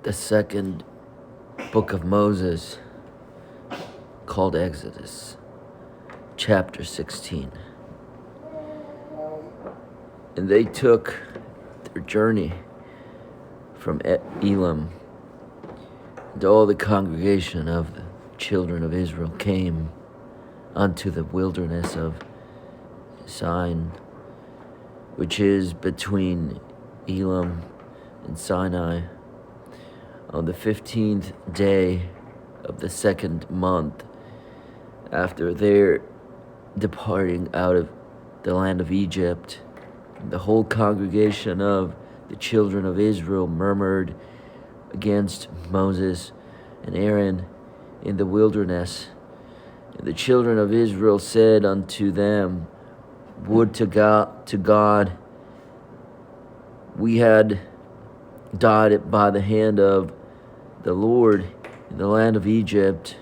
the second book of Moses, called Exodus, chapter 16. And they took their journey from Elam, and all the congregation of the children of Israel came unto the wilderness of Sin, which is between Elam and Sinai, on the 15th day of the second month after their departing out of the land of Egypt. The whole congregation of the children of Israel murmured against Moses and Aaron in the wilderness. And the children of Israel said unto them, Would to God we had died by the hand of the Lord in the land of Egypt,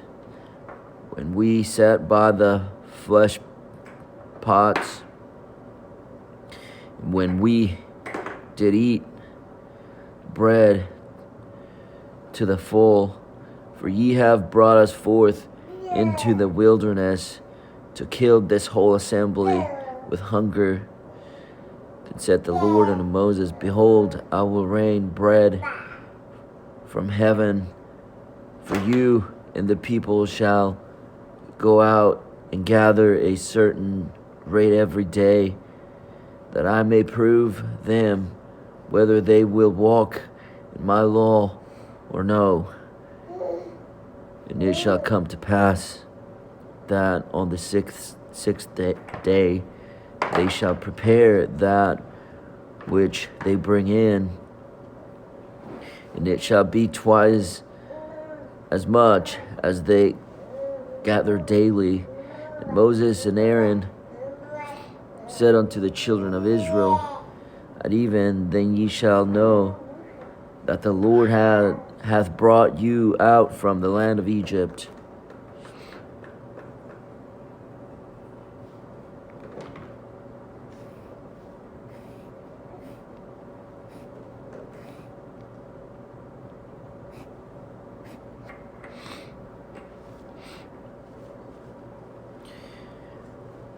when we sat by the flesh pots, when we did eat bread to the full. For ye have brought us forth into the wilderness to kill this whole assembly with hunger. Then said the Lord unto Moses, Behold, I will rain bread from heaven for you, and the people shall go out and gather a certain rate every day, that I may prove them whether they will walk in my law or no. And it shall come to pass that on the sixth day they shall prepare that which they bring in, and it shall be twice as much as they gather daily. And Moses and Aaron said unto the children of Israel, At even then ye shall know that the Lord hath brought you out from the land of Egypt.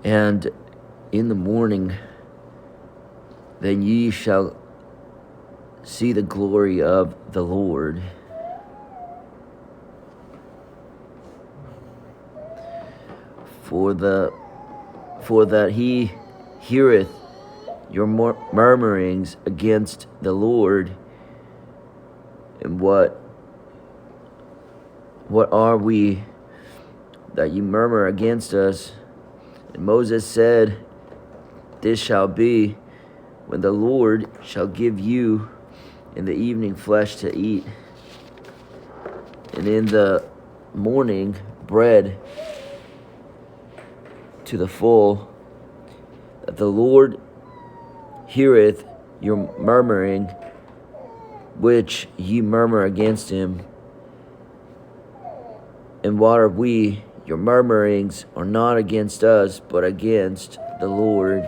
And in the morning, then ye shall see the glory of the Lord. For that he heareth your murmurings against the Lord. And what are we that ye murmur against us? And Moses said, This shall be when the Lord shall give you in the evening flesh to eat, and in the morning bread to the full, that the Lord heareth your murmuring, which ye murmur against him. And what are we? Your murmurings are not against us, but against the Lord.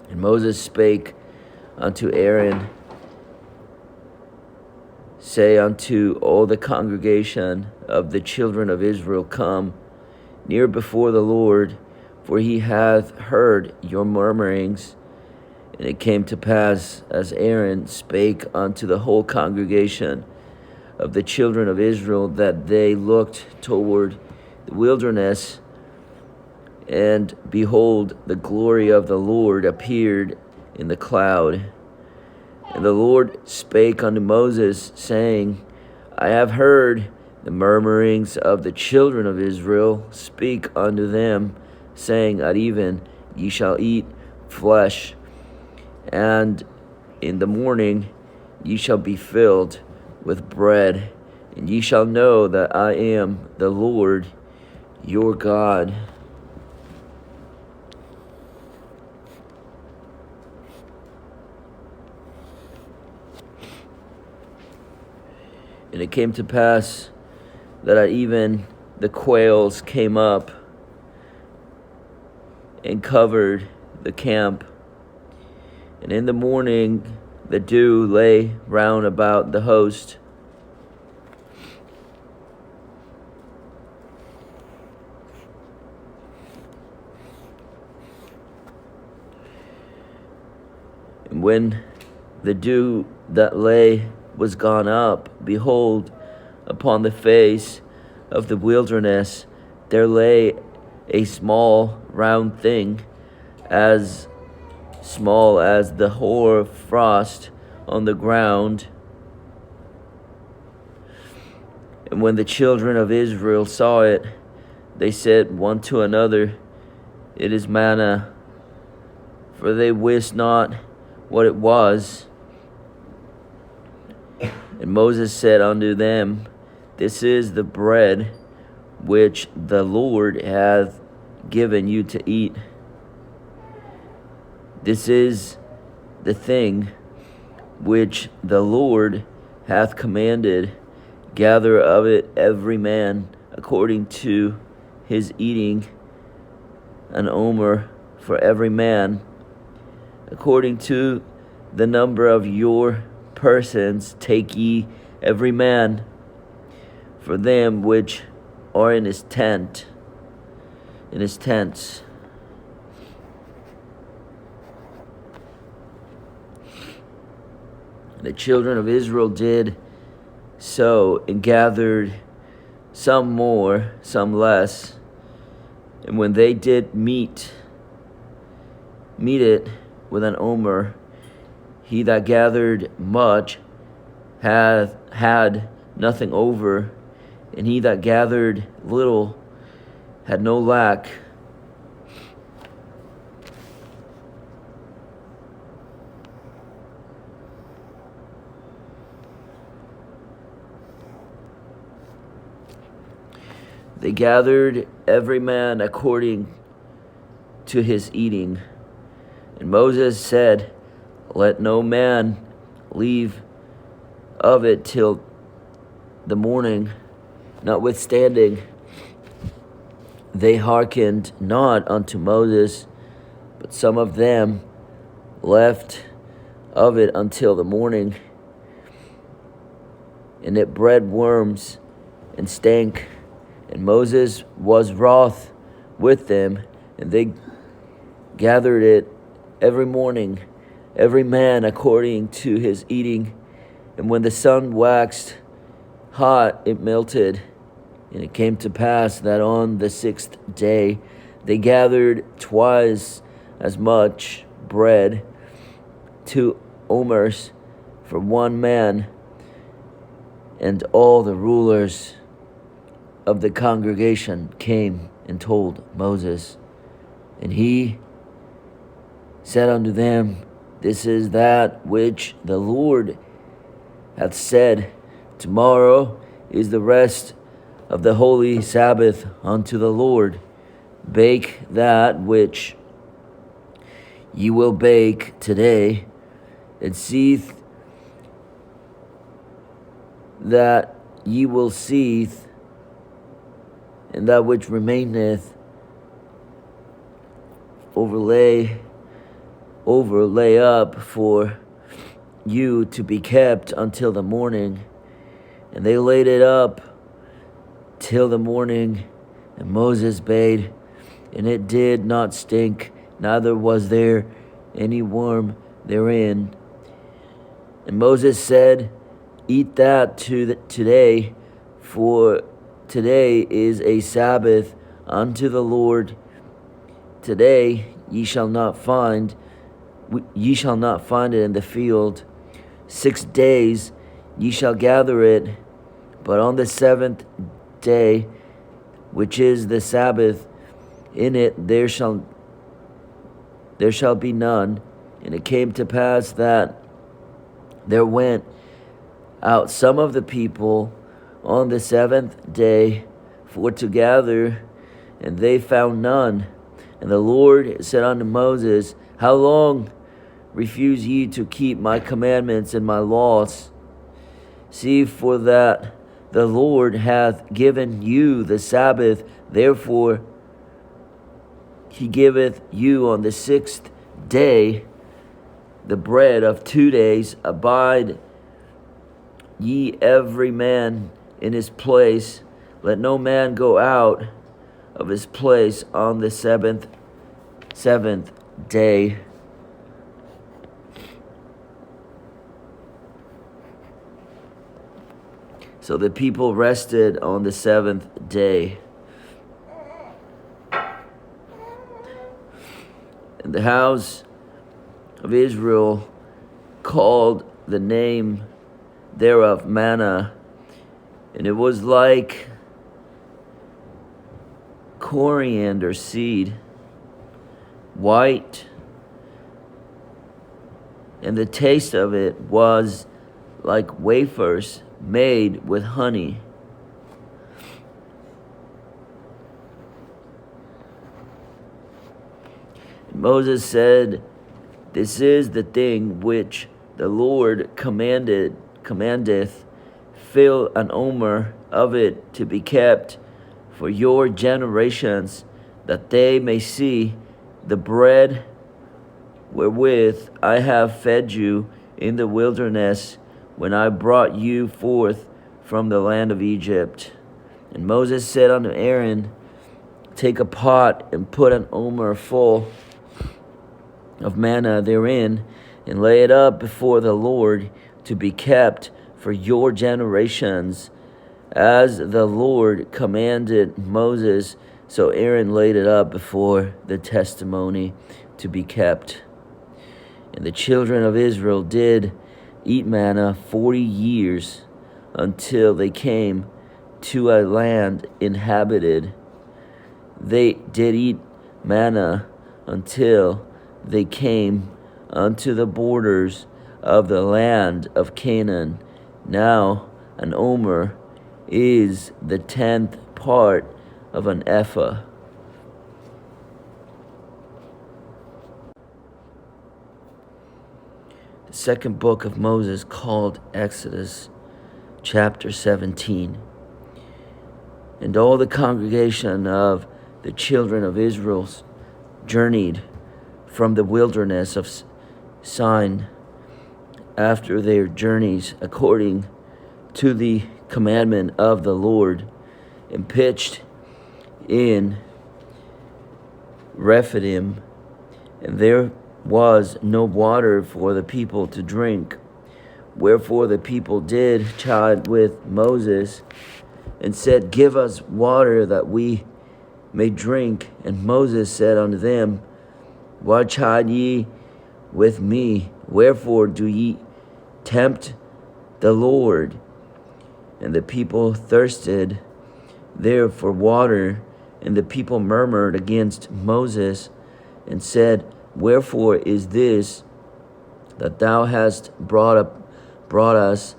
And Moses spake unto Aaron, Say unto all the congregation of the children of Israel, Come near before the Lord, for he hath heard your murmurings. And it came to pass, as Aaron spake unto the whole congregation of the children of Israel, that they looked toward the wilderness, and behold, the glory of the Lord appeared in the cloud. And the Lord spake unto Moses, saying, I have heard the murmurings of the children of Israel. Speak unto them, saying, At even ye shall eat flesh, and in the morning ye shall be filled with bread, and ye shall know that I am the Lord your God. And it came to pass that at even the quails came up and covered the camp, And in the morning the dew lay round about the host. And when the dew that lay was gone up, behold, upon the face of the wilderness there lay a small round thing, as small as the hoar frost on the ground. And when the children of Israel saw it, they said one to another, It is manna. For they wist not what it was. And Moses said unto them, This is the bread which the Lord hath given you to eat. This is the thing which the Lord hath commanded. Gather of it every man according to his eating, an omer for every man. According to the number of your persons take ye every man for them which are in his tents. The children of Israel did so, and gathered some more, some less. And when they did meet it with an omer, he that gathered much had nothing over, and he that gathered little had no lack. They gathered every man according to his eating. And Moses said, Let no man leave of it till the morning. Notwithstanding, they hearkened not unto Moses, but some of them left of it until the morning. And it bred worms and stank. And Moses was wroth with them, and they gathered it every morning, every man according to his eating. And when the sun waxed hot, it melted. And it came to pass that on the 6th day they gathered twice as much bread, 2 omers for one man. And all the rulers of the congregation came and told Moses. And he said unto them, This is that which the Lord hath said, Tomorrow is the rest of the holy Sabbath unto the Lord. Bake that which ye will bake today, and seethe that ye will seethe, and that which remaineth overlay up for you to be kept until the morning. And they laid it up till the morning, and Moses bade, and it did not stink, neither was there any worm therein. And Moses said, Eat that today, for today is a Sabbath unto the Lord. Today ye shall not find it in the field. 6 days ye shall gather it, but on the 7th day, which is the Sabbath, in it there shall be none. And it came to pass that there went out some of the people on the 7th day for to gather, and they found none. And the Lord said unto Moses, How long refuse ye to keep my commandments and my laws? See, for that the Lord hath given you the Sabbath, therefore he giveth you on the 6th day the bread of 2 days. Abide ye every man in his place. Let no man go out of his place on the seventh day. So the people rested on the seventh day. And the house of Israel called the name thereof manna, and it was like coriander seed, white, and the taste of it was like wafers made with honey. And Moses said, This is the thing which the Lord commandeth, fill an omer of it to be kept for your generations, that they may see the bread wherewith I have fed you in the wilderness, when I brought you forth from the land of Egypt. And Moses said unto Aaron, Take a pot and put an omer full of manna therein, and lay it up before the Lord to be kept for your generations, as the Lord commanded Moses. So Aaron laid it up before the testimony to be kept. And the children of Israel did eat manna 40 years, until they came to a land inhabited. They did eat manna until they came unto the borders of the land of Canaan. Now an omer is the 10th part of an ephah. The second book of Moses, called Exodus, chapter 17. And all the congregation of the children of Israel journeyed from the wilderness of Sin after their journeys, according to the commandment of the Lord, and pitched in Rephidim, and there was no water for the people to drink. Wherefore the people did chide with Moses, and said, Give us water that we may drink. And Moses said unto them, Why chide ye with me? Wherefore do ye tempt the Lord? And the people thirsted there for water, and the people murmured against Moses, and said, Wherefore is this that thou hast brought us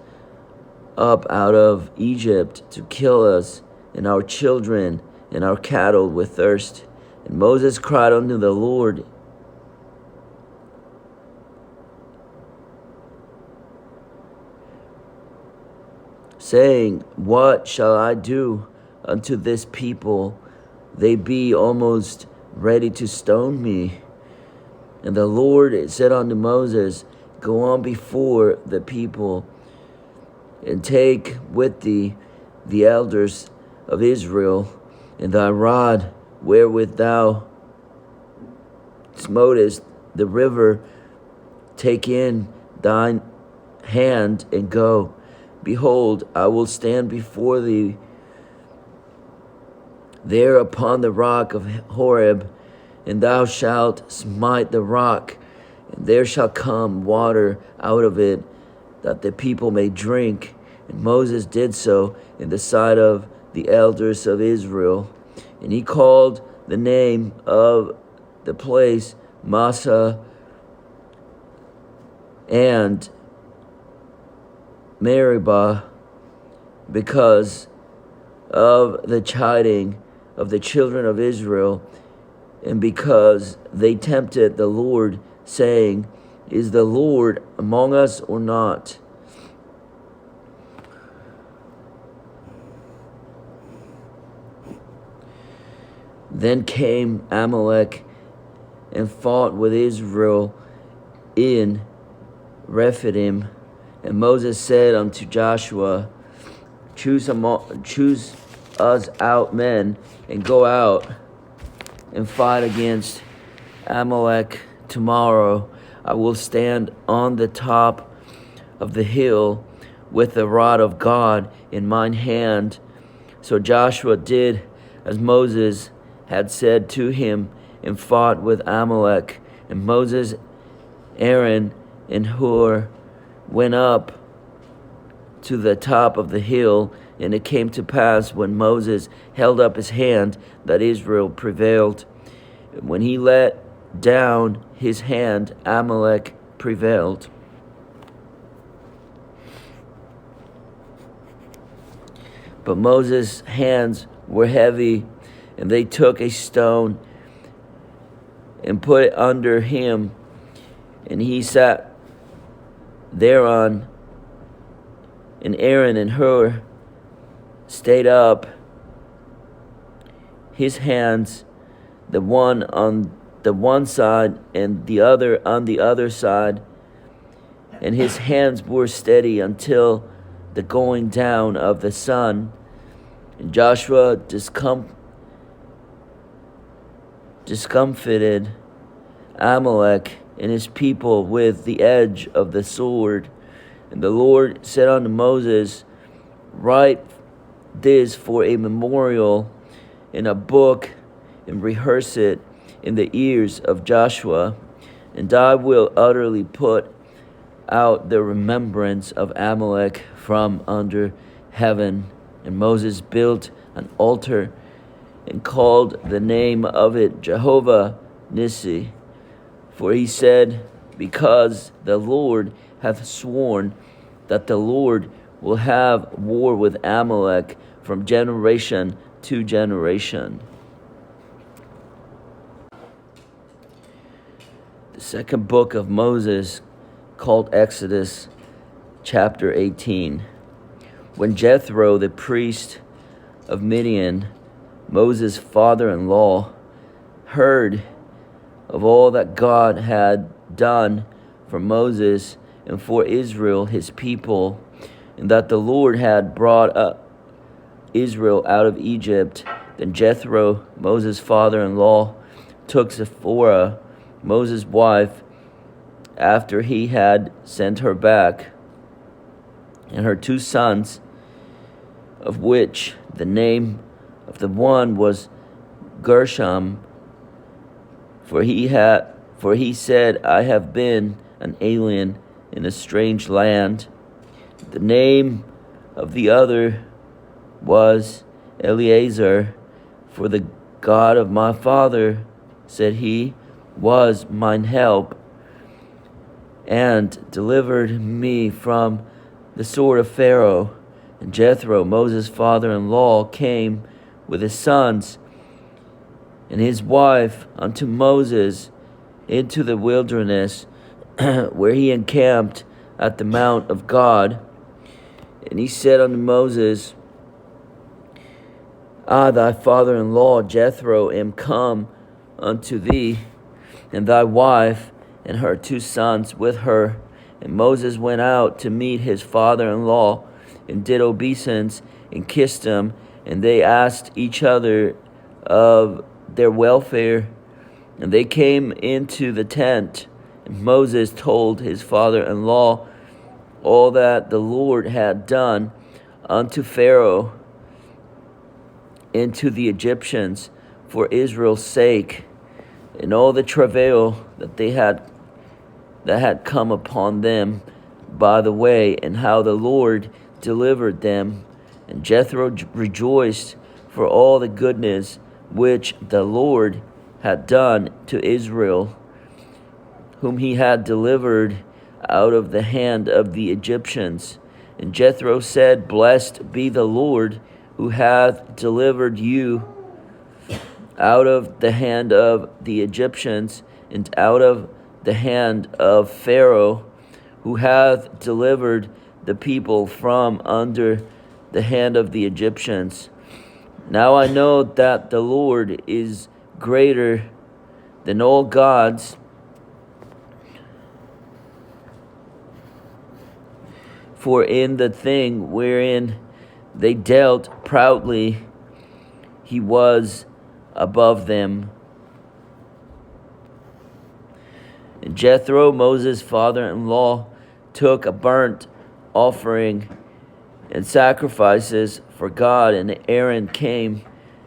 up out of Egypt to kill us and our children and our cattle with thirst? And Moses cried unto the Lord, saying, What shall I do unto this people? They be almost ready to stone me. And the Lord said unto Moses, Go on before the people, and take with thee the elders of Israel, and thy rod wherewith thou smotest the river, take in thine hand, and go. Behold, I will stand before thee there upon the rock of Horeb, and thou shalt smite the rock, and there shall come water out of it, that the people may drink. And Moses did so in the sight of the elders of Israel. And he called the name of the place Massa and Meribah, because of the chiding of the children of Israel, and because they tempted the Lord, saying, Is the Lord among us or not? Then came Amalek and fought with Israel in Rephidim. And Moses said unto Joshua, choose us out men, and go out and fight against Amalek tomorrow. I will stand on the top of the hill with the rod of God in mine hand. So Joshua did as Moses had said to him, and fought with Amalek. And Moses, Aaron, and Hur went up to the top of the hill. And it came to pass, when Moses held up his hand, that Israel prevailed. When he let down his hand, Amalek prevailed. But Moses' hands were heavy, and they took a stone and put it under him, and he sat thereon. And Aaron and Hur stayed up, his hands, the one on the one side and the other on the other side, and his hands were steady until the going down of the sun. And Joshua discomfited Amalek and his people with the edge of the sword. And the Lord said unto Moses, write this for a memorial in a book, and rehearse it in the ears of Joshua, and I will utterly put out the remembrance of Amalek from under heaven. And Moses built an altar and called the name of it Jehovah Nissi. For he said, because the Lord hath sworn that the Lord will have war with Amalek from generation to generation. The second book of Moses, called Exodus, chapter 18. When Jethro, the priest of Midian, Moses' father-in-law, heard of all that God had done for Moses and for Israel his people, and that the Lord had brought up Israel out of Egypt, then Jethro, Moses' father-in-law, took Zipporah, Moses' wife, after he had sent her back, and her 2 sons, of which the name of the one was Gershom, for he said, I have been an alien in a strange land. The name of the other was Eleazar, for the God of my father, said he, was mine help, and delivered me from the sword of Pharaoh. And Jethro, Moses' father-in-law, came with his sons and his wife unto Moses into the wilderness, where he encamped at the mount of God. And he said unto Moses, I, thy father-in-law Jethro, am come unto thee, and thy wife and her 2 sons with her. And Moses went out to meet his father-in-law, and did obeisance, and kissed him. And they asked each other of their welfare. And they came into the tent. And Moses told his father-in-law all that the Lord had done unto Pharaoh and to the Egyptians for Israel's sake, and all the travail that had come upon them by the way, and how the Lord delivered them. And Jethro rejoiced for all the goodness which the Lord had done to Israel, whom he had delivered out of the hand of the Egyptians. And Jethro said, blessed be the Lord, who hath delivered you out of the hand of the Egyptians, and out of the hand of Pharaoh, who hath delivered the people from under the hand of the Egyptians. Now I know that the Lord is greater than all gods, For in the thing wherein they dealt proudly, he was above them. And Jethro, Moses' father-in-law, took a burnt offering and sacrifices for God, and Aaron came,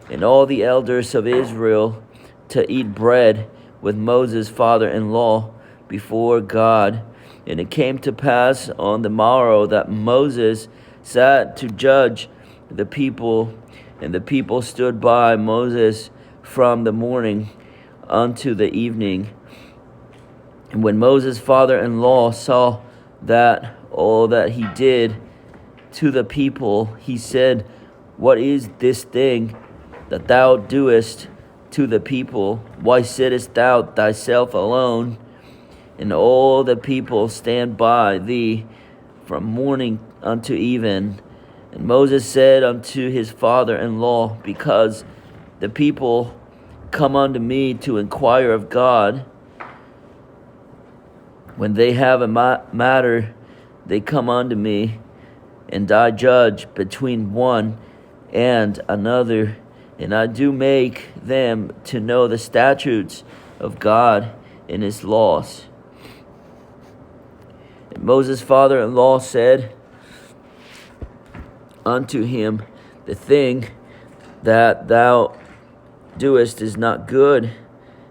and all the elders of Israel, to eat bread with Moses' father-in-law before God. And it came to pass on the morrow that Moses sat to judge the people, and the people stood by Moses from the morning unto the evening. And when Moses' father-in-law saw that all that he did to the people, he said, What is this thing that thou doest to the people? Why sittest thou thyself alone, and all the people stand by thee from morning unto even? And Moses said unto his father-in-law, Because the people come unto me to inquire of God. When they have a matter, they come unto me, and I judge between one and another, and I do make them to know the statutes of God and his laws. And Moses' father-in-law said unto him, The thing that thou doest is not good.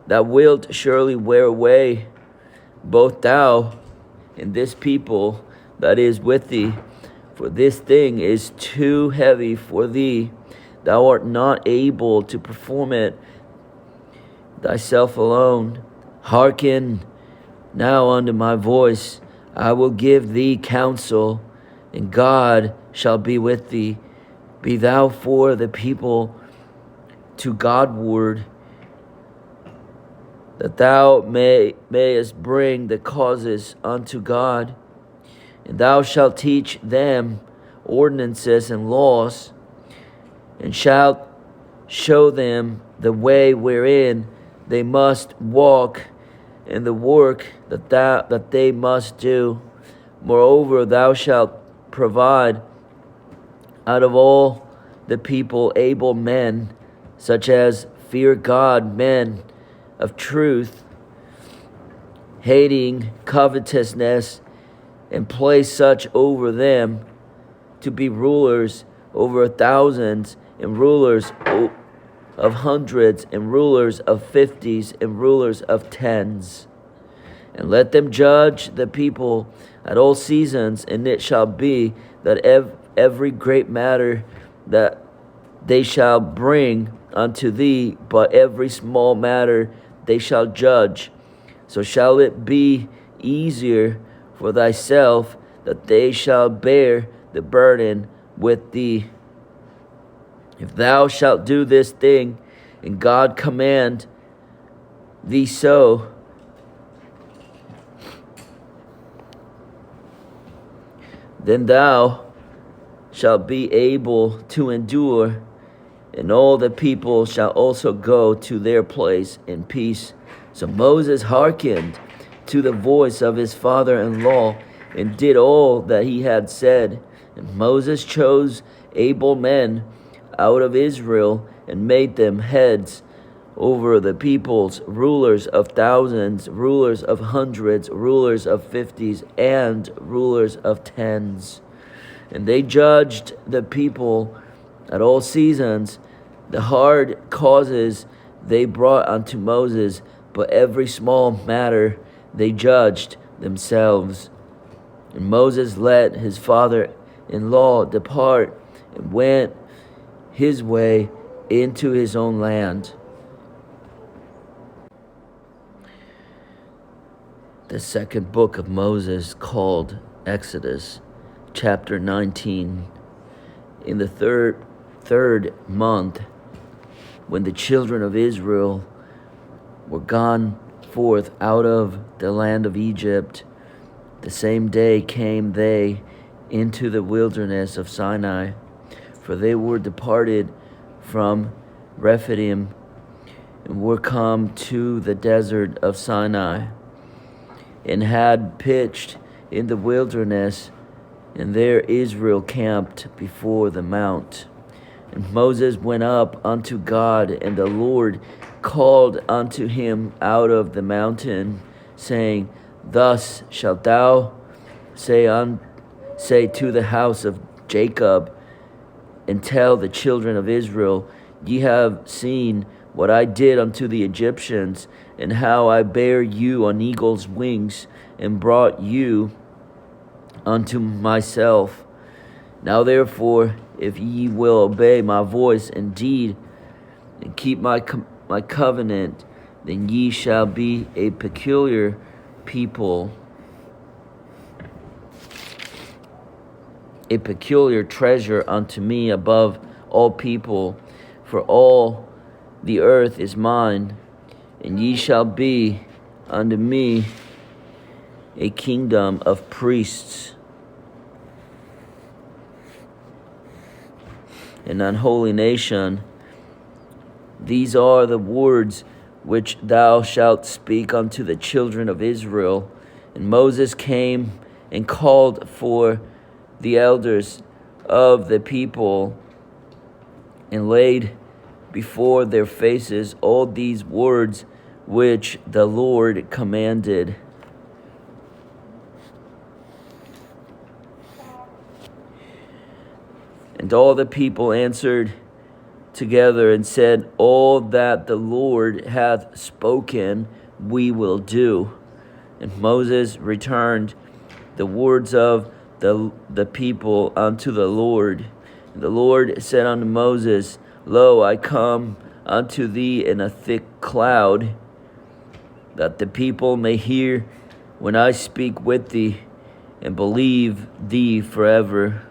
Thou wilt surely wear away both thou and this people that is with thee, for this thing is too heavy for thee. Thou art not able to perform it thyself alone. Hearken now unto my voice. I will give thee counsel, and God shall be with thee. Be thou for the people to Godward, that thou mayest bring the causes unto God, and thou shalt teach them ordinances and laws, and shalt show them the way wherein they must walk, and the work that they must do. Moreover, thou shalt provide out of all the people able men, such as fear God, men of truth, hating covetousness, and place such over them to be rulers over thousands, and rulers of hundreds, and rulers of fifties, and rulers of tens. And let them judge the people at all seasons, and it shall be that every great matter that they shall bring unto thee, but every small matter they shall judge. So shall it be easier for thyself, that they shall bear the burden with thee. If thou shalt do this thing, and God command thee so, then thou shalt be able to endure, and all the people shall also go to their place in peace. So Moses hearkened to the voice of his father-in-law, and did all that he had said. And Moses chose able men out of Israel, and made them heads over the peoples, rulers of thousands, rulers of hundreds, rulers of fifties, and rulers of tens. And they judged the people at all seasons. The hard causes they brought unto Moses, but every small matter they judged themselves. And Moses let his father-in-law depart, and went his way into his own land. The second book of Moses, called Exodus, chapter 19. In the third month, when the children of Israel were gone forth out of the land of Egypt, the same day came they into the wilderness of Sinai, for they were departed from Rephidim, and were come to the desert of Sinai, and had pitched in the wilderness And there Israel camped before the mount. And Moses went up unto God, and the Lord called unto him out of the mountain, saying, Thus shalt thou say to the house of Jacob, and tell the children of Israel, Ye have seen what I did unto the Egyptians, and how I bare you on eagle's wings, and brought you unto myself. Now therefore, if ye will obey my voice indeed, and keep my covenant, then ye shall be a peculiar people, a peculiar treasure unto me above all people, for all the earth is mine, and ye shall be unto me a kingdom of priests, an unholy nation. These are the words which thou shalt speak unto the children of Israel. And Moses came and called for the elders of the people, and laid before their faces all these words which the Lord commanded. And all the people answered together and said, All that the Lord hath spoken, we will do. And Moses returned the words of the people unto the Lord. And the Lord said unto Moses, Lo, I come unto thee in a thick cloud, that the people may hear when I speak with thee, and believe thee forever.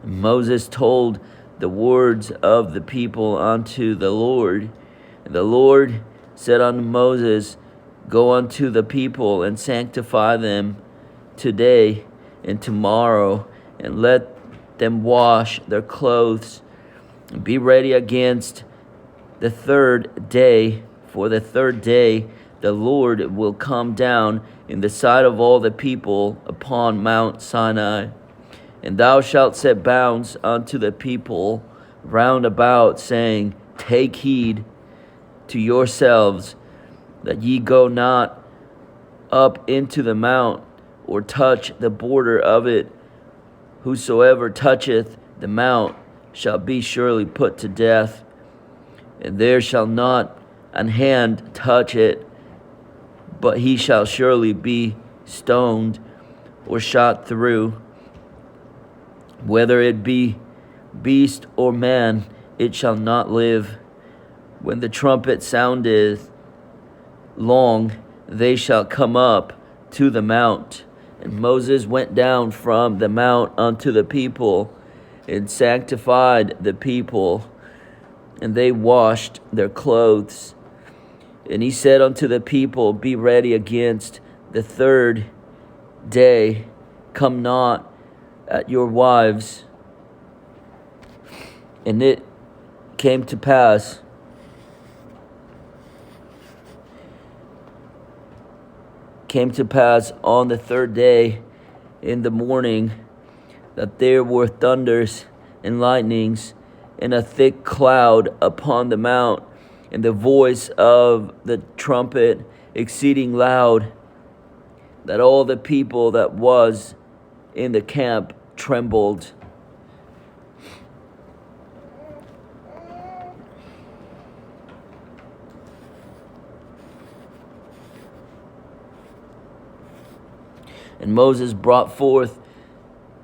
And Moses told the words of the people unto the Lord. And the Lord said unto Moses, Go unto the people, and sanctify them today and tomorrow, and let them wash their clothes, and be ready against the third day. For the third day the Lord will come down in the sight of all the people upon Mount Sinai. And thou shalt set bounds unto the people round about, saying, Take heed to yourselves, that ye go not up into the mount, or touch the border of it. Whosoever toucheth the mount shall be surely put to death, and there shall not an hand touch it, but he shall surely be stoned or shot through. Whether it be beast or man, it shall not live. When the trumpet soundeth long, they shall come up to the mount. And Moses went down from the mount unto the people, and sanctified the people, and they washed their clothes. And he said unto the people, Be ready against the third day, come not at your wives. And it came to pass on the third day in the morning, that there were thunders and lightnings, and a thick cloud upon the mount, and the voice of the trumpet exceeding loud, that all the people that was in the camp trembled. And Moses brought forth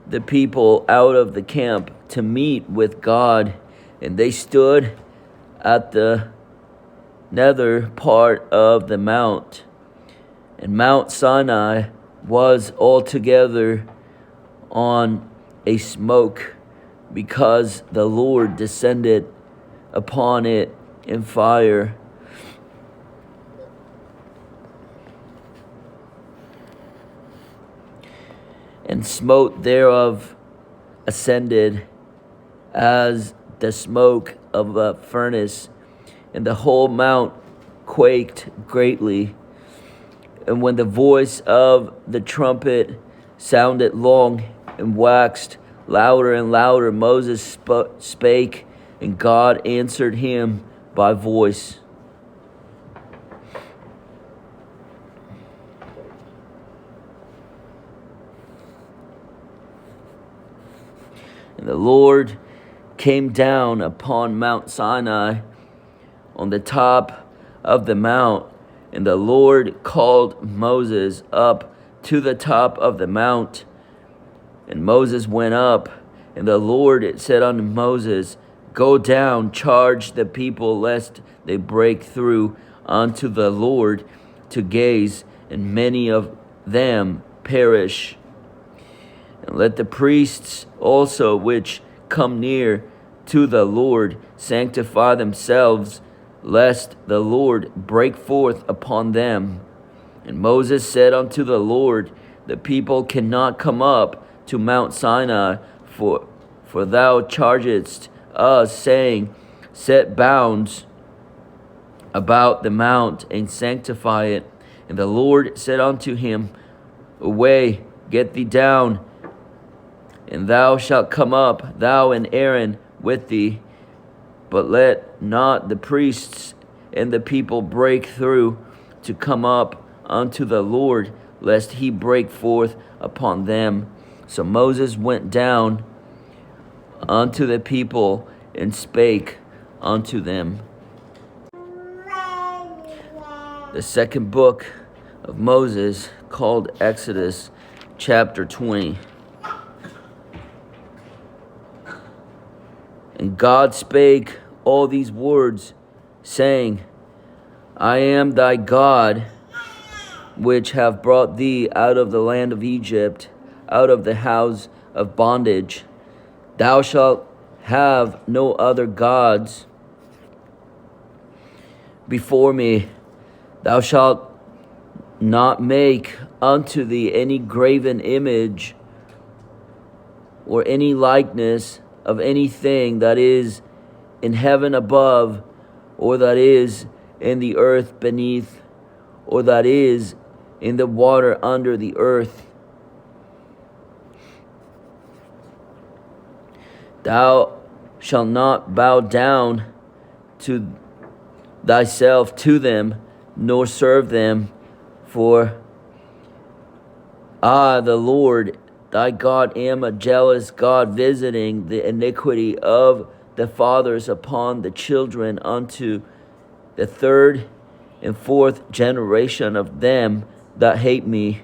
the people out of the camp to meet with God, and they stood at the nether part of the mount. And Mount Sinai was altogether on a smoke, because the Lord descended upon it in fire. And smoke thereof ascended as the smoke of a furnace, and the whole mount quaked greatly. And when the voice of the trumpet sounded long and waxed louder and louder. Moses spake, and God answered him by voice. And the Lord came down upon Mount Sinai on the top of the mount, and the Lord called Moses up to the top of the mount. And Moses went up, and the Lord said unto Moses, Go down, charge the people, lest they break through unto the Lord to gaze, and many of them perish. And let the priests also which come near to the Lord sanctify themselves, lest the Lord break forth upon them. And Moses said unto the Lord, The people cannot come up to Mount Sinai, for thou chargest us, saying, Set bounds about the mount, and sanctify it. And the Lord said unto him, Away, get thee down, and thou shalt come up, thou and Aaron with thee. But let not the priests and the people break through to come up unto the Lord, lest he break forth upon them. So Moses went down unto the people and spake unto them. The second book of Moses, called Exodus, chapter 20. And God spake all these words, saying, I am thy God, which have brought thee out of the land of Egypt, out of the house of bondage. Thou shalt have no other gods before me. Thou shalt not make unto thee any graven image or any likeness of anything that is in heaven above, or that is in the earth beneath, or that is in the water under the earth. Thou shalt not bow down to thyself to them, nor serve them, for I, the Lord thy God, am a jealous God, visiting the iniquity of the fathers upon the children unto the third and fourth generation of them that hate me,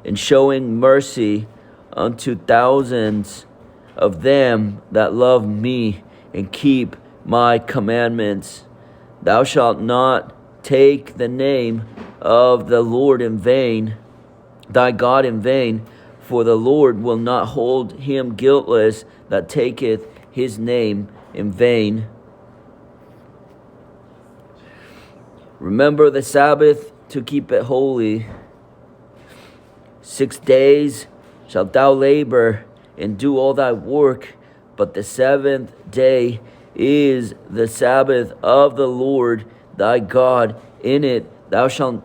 and showing mercy unto thousands of them that love me and keep my commandments. Thou shalt not take the name of the Lord in vain, thy God in vain, for the Lord will not hold him guiltless that taketh his name in vain. Remember the Sabbath to keep it holy. 6 days shalt thou labor and do all thy work, but the seventh day is the Sabbath of the Lord thy God. In it thou shalt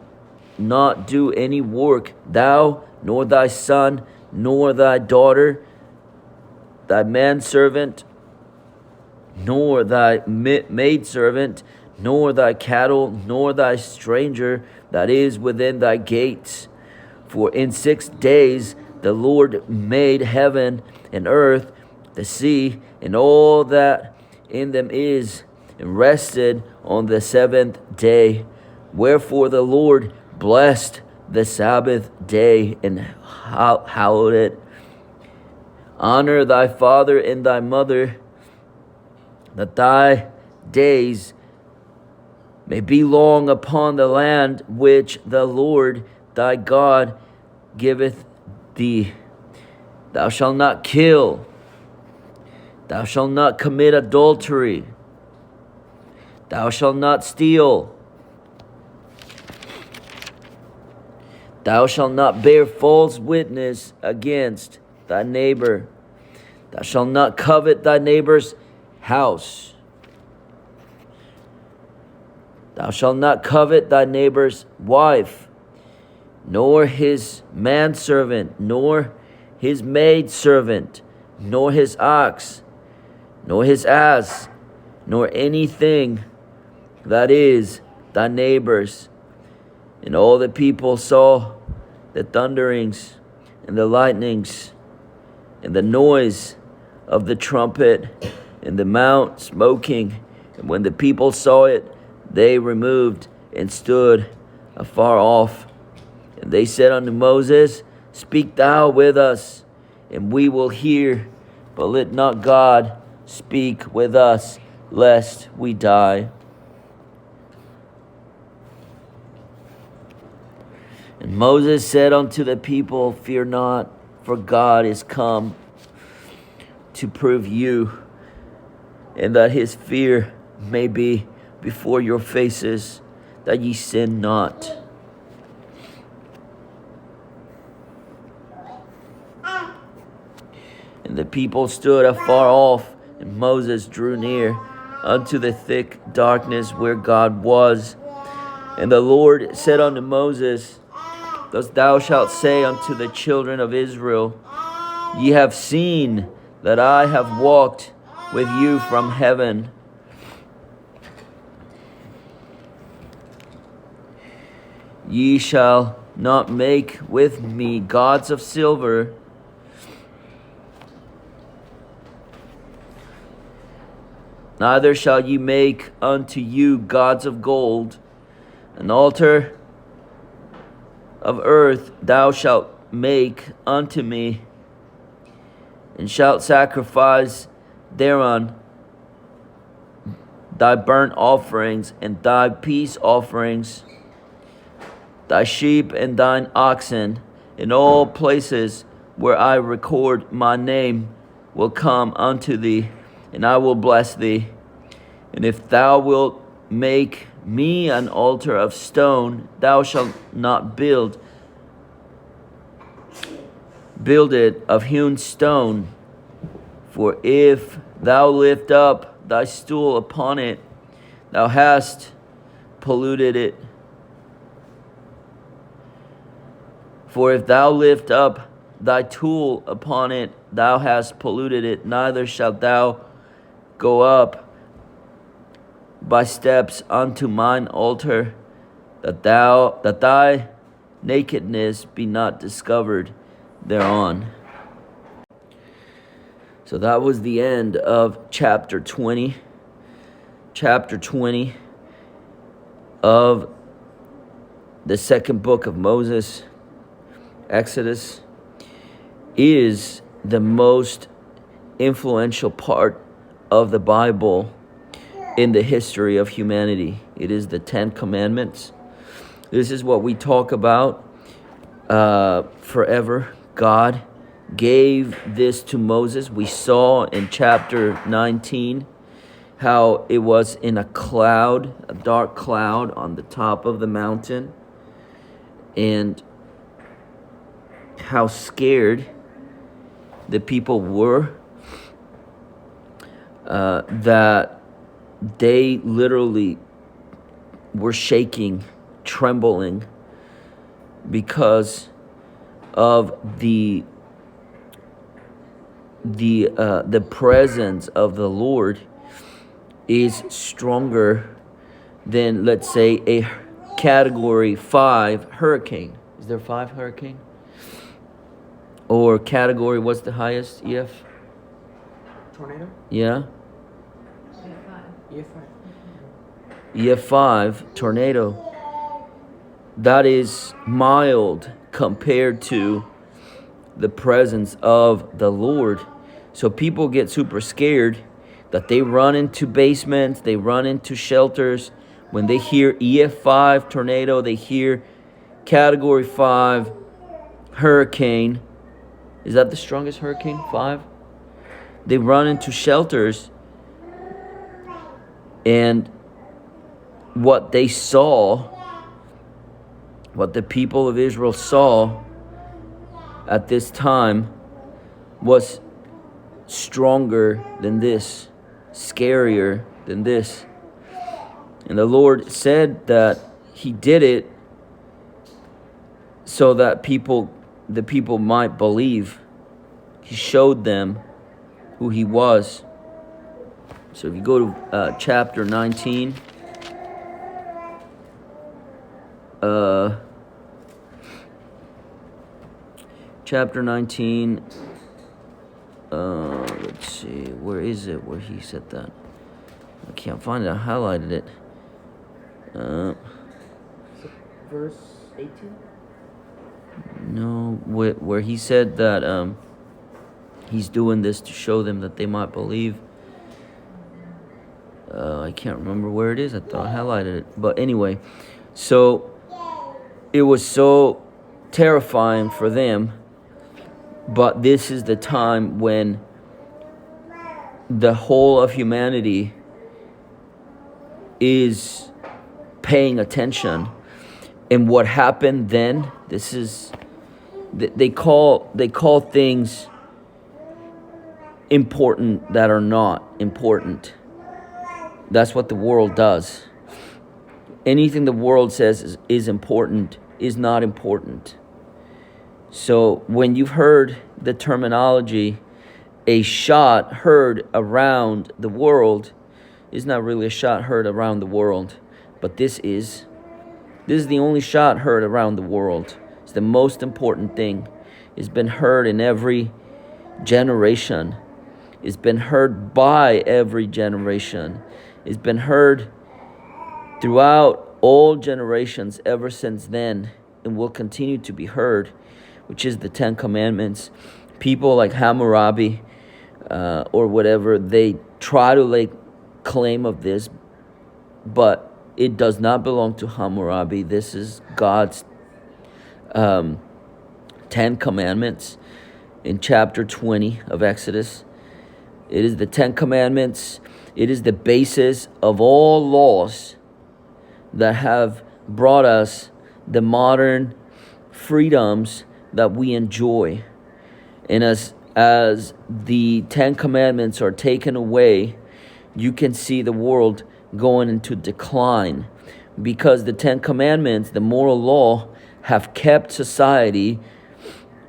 not do any work, thou, nor thy son, nor thy daughter, thy manservant, nor thy maidservant, nor thy cattle, nor thy stranger that is within thy gates. For in 6 days the Lord made heaven and earth, the sea, and all that in them is, and rested on the seventh day. Wherefore the Lord blessed the Sabbath day and hallowed it. Honor thy father and thy mother, that thy days may be long upon the land which the Lord thy God giveth thee. Thou shalt not kill. Thou shalt not commit adultery. Thou shalt not steal. Thou shalt not bear false witness against thy neighbor. Thou shalt not covet thy neighbor's house. Thou shalt not covet thy neighbor's wife, nor his manservant, nor his maidservant, nor his ox, nor his ass, nor anything that is thy neighbor's. And all the people saw the thunderings and the lightnings and the noise of the trumpet and the mount smoking. And when the people saw it, they removed and stood afar off. And they said unto Moses, Speak thou with us, and we will hear, but let not God speak with us, lest we die. And Moses said unto the people, Fear not, for God is come to prove you, and that his fear may be before your faces, that ye sin not. And the people stood afar off, and Moses drew near unto the thick darkness where God was. And the Lord said unto Moses, Thus thou shalt say unto the children of Israel, Ye have seen that I have walked with you from heaven. Ye shall not make with me gods of silver, neither shall ye make unto you gods of gold. An altar of earth thou shalt make unto me, and shalt sacrifice thereon thy burnt offerings and thy peace offerings, thy sheep and thine oxen. In all places where I record my name will come unto thee, and I will bless thee. And if thou wilt make me an altar of stone, thou shalt not build it of hewn stone. For if thou lift up thy stool upon it, thou hast polluted it. For if thou lift up thy tool upon it, thou hast polluted it. Neither shalt thou go up by steps unto mine altar, that thy nakedness be not discovered thereon. So that was the end of chapter 20. Chapter 20 of the second book of Moses, Exodus, is the most influential part of the Bible in the history of humanity. It is the 10 Commandments. This is what we talk about forever. God gave this to Moses. We saw in chapter 19 how it was in a cloud, a dark cloud on the top of the mountain, and how scared the people were, that they literally were shaking, trembling, because of the presence of the Lord is stronger than, let's say, a category 5 hurricane. Is there 5 hurricane? Or category, what's the highest, EF? Tornado? Yeah? EF5. EF5 tornado. That is mild compared to the presence of the Lord. So people get super scared that they run into basements, they run into shelters. When they hear EF5 tornado, they hear category 5 hurricane. Is that the strongest hurricane? 5? They run into shelters, and what they saw, what the people of Israel saw at this time, was stronger than this, scarier than this. And the Lord said that he did it so that the people might believe. He showed them who he was. So if you go to chapter 19, chapter 19, let's see, where is it, where he said that? I can't find it, I highlighted it. Verse 18? No, where he said that he's doing this to show them that they might believe. I can't remember where it is. I thought I highlighted it. But anyway, so it was so terrifying for them. But this is the time when the whole of humanity is paying attention. And what happened then, this is, they call things important that are not important. That's what the world does. Anything the world says is important is not important. So when you've heard the terminology, a shot heard around the world is not really a shot heard around the world, but this is the only shot heard around the world. It's the most important thing. It's been heard in every generation. It's been heard by every generation. It's been heard throughout all generations ever since then, and will continue to be heard, which is the 10 Commandments. People like Hammurabi or whatever, they try to claim of this, but it does not belong to Hammurabi. This is God's 10 Commandments in chapter 20 of Exodus. It is the 10 Commandments. It is the basis of all laws that have brought us the modern freedoms that we enjoy. And as the 10 Commandments are taken away, you can see the world going into decline, because the 10 Commandments, the moral law, have kept society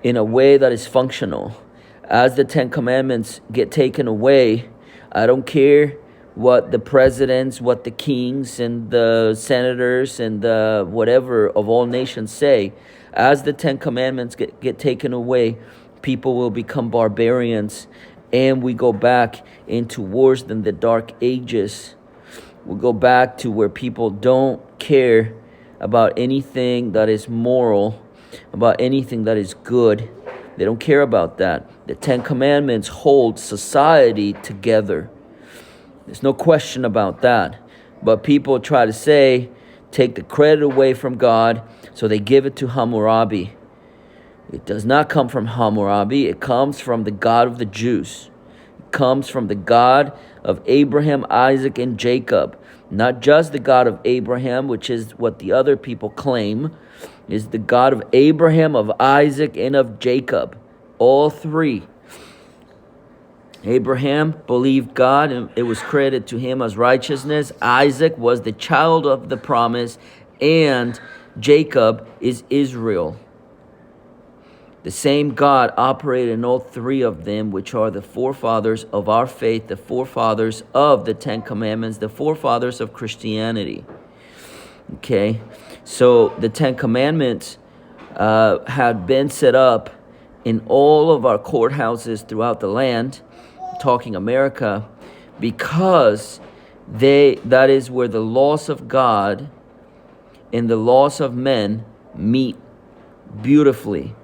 in a way that is functional. As the 10 Commandments get taken away, I don't care what the presidents, what the kings and the senators and the whatever of all nations say. As the 10 Commandments get taken away, people will become barbarians, and we go back into worse than the Dark Ages. We'll go back to where people don't care about anything that is moral, about anything that is good. They don't care about that. The 10 Commandments hold society together. There's no question about that. But people try to take the credit away from God, so they give it to Hammurabi. It does not come from Hammurabi. It comes from the God of the Jews. It comes from the God of Abraham, Isaac, and Jacob. Not just the God of Abraham, which is what the other people claim, is the God of Abraham, of Isaac, and of Jacob. All three. Abraham believed God, and it was credited to him as righteousness. Isaac was the child of the promise, and Jacob is Israel. The same God operated in all three of them, which are the forefathers of our faith, the forefathers of the 10 Commandments, the forefathers of Christianity. Okay, so the 10 Commandments had been set up in all of our courthouses throughout the land, talking America, because that is where the laws of God and the laws of men meet beautifully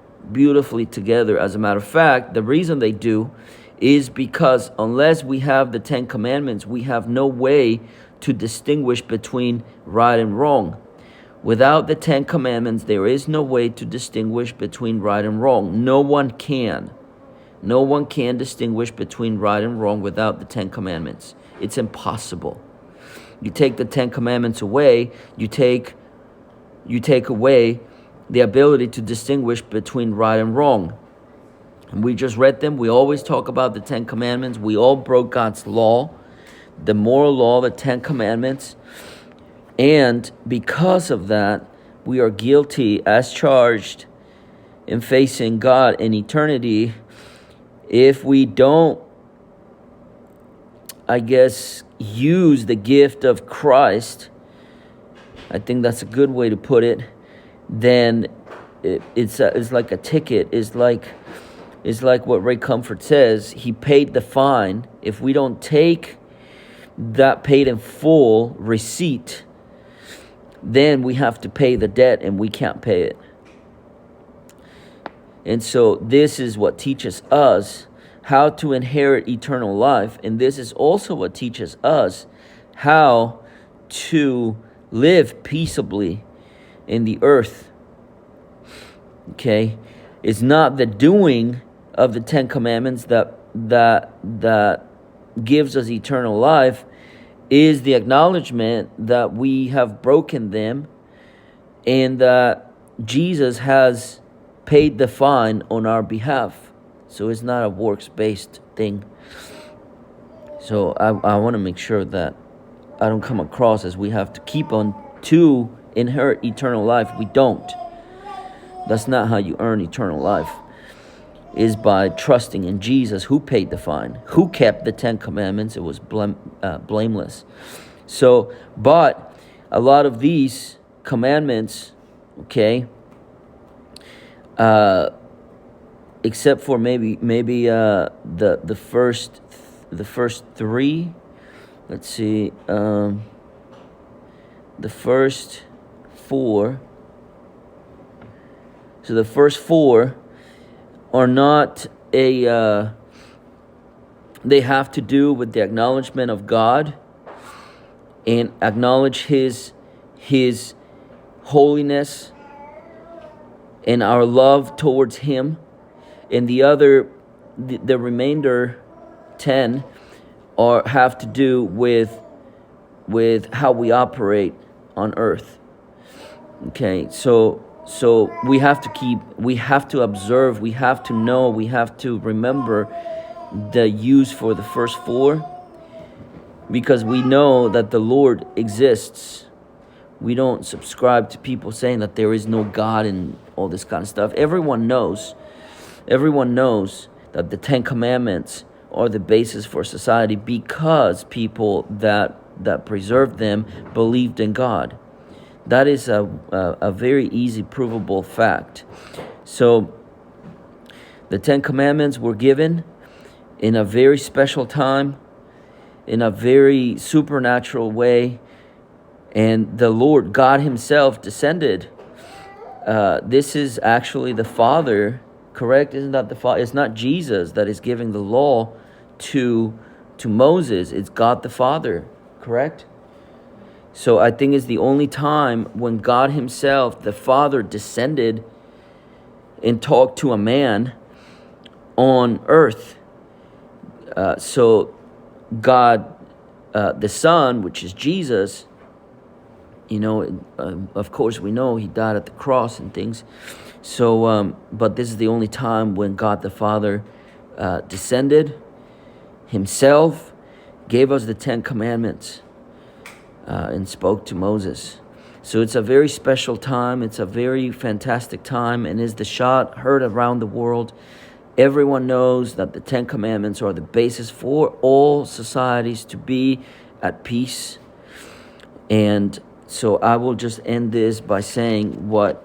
together. As a matter of fact, the reason they do is because unless we have the 10 Commandments, we have no way to distinguish between right and wrong. Without the 10 Commandments, there is no way to distinguish between right and wrong. No one can. No one can distinguish between right and wrong without the 10 Commandments. It's impossible. You take the 10 Commandments away, you take away the ability to distinguish between right and wrong. And we just read them. We always talk about the 10 Commandments. We all broke God's law, the moral law, the 10 Commandments. And because of that, we are guilty as charged in facing God in eternity, if we don't, I guess, use the gift of Christ, I think that's a good way to put it, then it's like a ticket. It's like what Ray Comfort says. He paid the fine. If we don't take that paid in full receipt, then we have to pay the debt, and we can't pay it. And so this is what teaches us how to inherit eternal life. And this is also what teaches us how to live peaceably in the earth. Okay? It's not the doing of the 10 Commandments that gives us eternal life. Is the acknowledgement that we have broken them and that Jesus has paid the fine on our behalf. So it's not a works-based thing. So I want to make sure that I don't come across as we have to keep on to inherit eternal life. We don't. That's not how you earn eternal life. Is by trusting in Jesus, who paid the fine, who kept the 10 Commandments. It was blameless. So, but a lot of these commandments, okay, except for maybe the first three. Let's see, the first four. So the first four are not they have to do with the acknowledgement of God and acknowledge His holiness and our love towards Him. And the remainder 10 have to do with how we operate on earth. Okay, so we have to observe, we have to know, we have to remember the use for the first four, because we know that the Lord exists. We don't subscribe to people saying that there is no God and all this kind of stuff. Everyone knows that the 10 Commandments are the basis for society because people that preserved them believed in God. That is a very easy provable fact. So the 10 Commandments were given in a very special time, in a very supernatural way, and the Lord God Himself descended. This is actually the Father, correct? Isn't that the Father? It's not Jesus that is giving the law to Moses. It's God the Father, correct? So I think it's the only time when God Himself, the Father, descended and talked to a man on earth. So God, the Son, which is Jesus, of course we know He died at the cross and things. So, but this is the only time when God the Father descended Himself, gave us the 10 Commandments. And spoke to Moses. So it's a very special time. It's a very fantastic time, and is the shot heard around the world. Everyone knows that the 10 Commandments are the basis for all societies to be at peace. And so I will just end this by saying what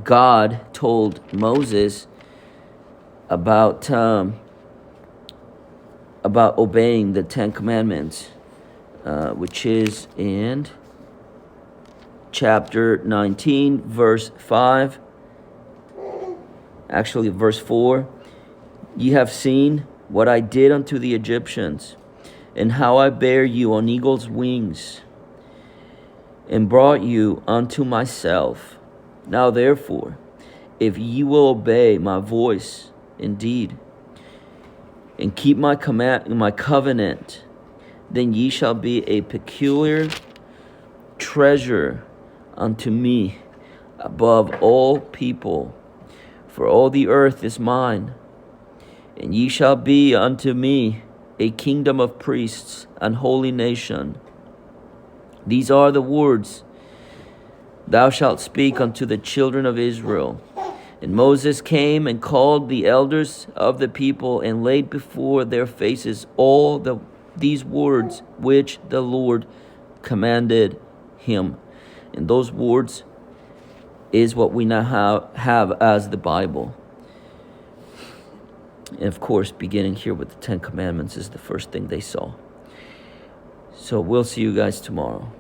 God told Moses about obeying the 10 Commandments, which is in chapter 19, verse 5. Actually, verse 4. Ye have seen what I did unto the Egyptians, and how I bare you on eagle's wings, and brought you unto myself. Now therefore, if ye will obey my voice indeed, and keep my covenant, then ye shall be a peculiar treasure unto me above all people. For all the earth is mine, and ye shall be unto me a kingdom of priests, an holy nation. These are the words thou shalt speak unto the children of Israel. And Moses came and called the elders of the people and laid before their faces all these words which the Lord commanded him. And those words is what we now have as the Bible. And of course, beginning here with the 10 Commandments is the first thing they saw. So we'll see you guys tomorrow.